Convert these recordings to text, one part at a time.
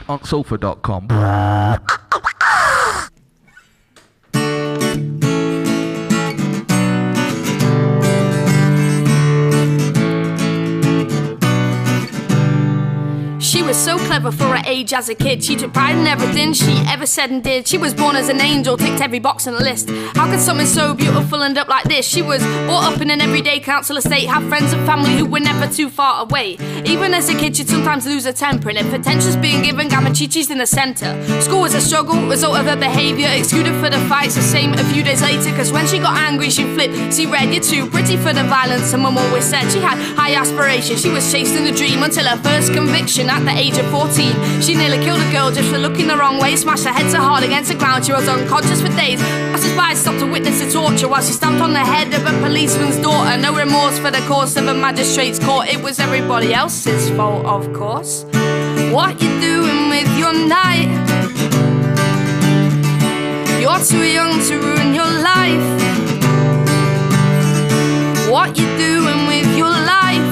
on sulphur.com. She was so clever for her age as a kid. She took pride in everything she ever said and did. She was born as an angel, ticked every box on the list. How could something so beautiful end up like this? She was brought up in an everyday council estate, had friends and family who were never too far away. Even as a kid she'd sometimes lose her temper, and if attention's being given, Gamachichi's in the centre. School was a struggle, result of her behaviour, excluded for the fights, the same a few days later, cause when she got angry she'd flip. See red, you're too pretty for the violence, and mum always said she had high aspirations. She was chasing the dream until her first conviction at the age of 14. She nearly killed a girl just for looking the wrong way, smashed her head so hard against the ground she was unconscious for days. Passers-by stopped to witness the torture while she stamped on the head of a policeman's daughter. No remorse for the course of a magistrate's court. It was everybody else's fault, of course. What you doing with your night? You're too young to ruin your life. What you doing with your life?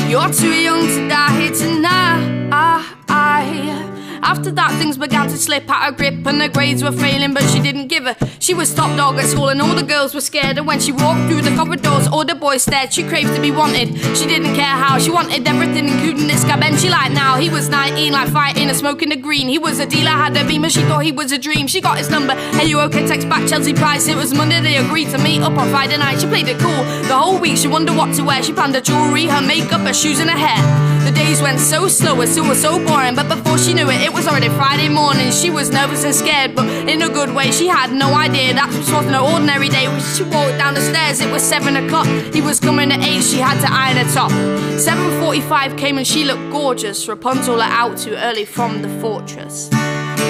You're too young to die here tonight. After that things began to slip out her grip, and her grades were failing but she didn't give her. She was top dog at school and all the girls were scared, and when she walked through the corridors all the boys stared. She craved to be wanted, she didn't care how. She wanted everything including this guy Ben she liked now. He was 19, like fighting and smoking a green. He was a dealer, had a beamer, she thought he was a dream. She got his number, hey you okay, text back Chelsea Price. It was Monday, they agreed to meet up on Friday night. She played it cool the whole week, she wondered what to wear. She planned her jewellery, her makeup, her shoes and her hair. The days went so slow, it still was so boring, but before she knew it, it was already Friday morning. She was nervous and scared, but in a good way. She had no idea that this wasn't an ordinary day. When she walked down the stairs, it was 7 o'clock. He was coming at 8, she had to iron her top. 7:45 came and she looked gorgeous. Rapunzel let out too early from the fortress.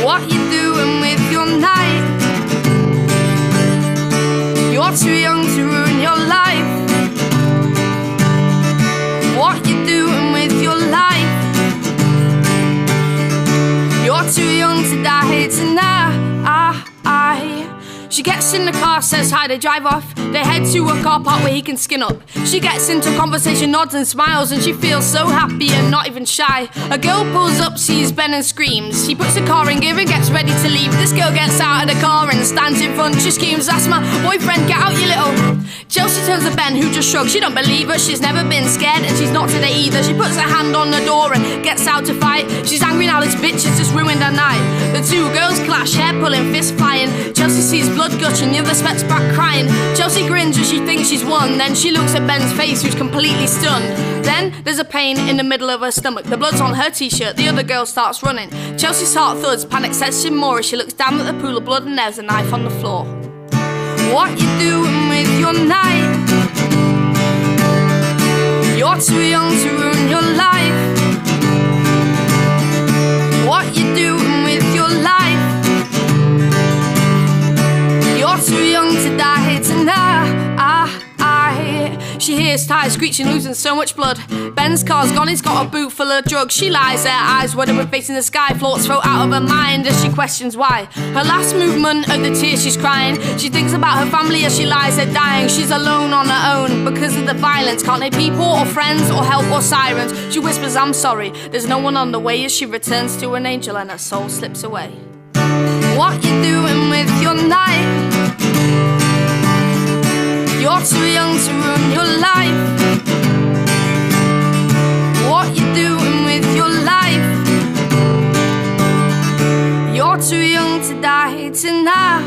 What you doing with your night? You're too young to ruin your life. What you doing with your life? You're too young to die here tonight. She gets in the car, says hi, they drive off. They head to a car park where he can skin up. She gets into conversation, nods and smiles, and she feels so happy and not even shy. A girl pulls up, sees Ben and screams. He puts the car in gear and gets ready to leave. This girl gets out of the car and stands in front. She screams, that's my boyfriend, get out you little. Chelsea turns to Ben, who just shrugs. She don't believe her, she's never been scared, and she's not today either. She puts her hand on the door and gets out to fight. She's angry now, this bitch has just ruined her night. The two girls clash, hair pulling, fist flying. Chelsea sees blood gushing, the other steps back crying. Chelsea grins as she thinks she's won. Then she looks at Ben's face, who's completely stunned. Then there's a pain in the middle of her stomach. The blood's on her t-shirt, the other girl starts running. Chelsea's heart thuds, panic sets in more as she looks down at the pool of blood and there's a knife on the floor. What you doing with your night? You're too young to ruin your life. What you doing with your life? You're too young to die here tonight. She hears tires screeching, losing so much blood. Ben's car's gone, he's got a boot full of drugs. She lies there, eyes wide open, facing the sky. Thoughts float out of her mind as she questions why. Her last movement of the tears, she's crying. She thinks about her family as she lies there dying. She's alone on her own because of the violence. Can't hear people or friends or help or sirens. She whispers, I'm sorry, there's no one on the way, as she returns to an angel and her soul slips away. What you doing with your night? You're too young to ruin your life. What you doing with your life? You're too young to die tonight.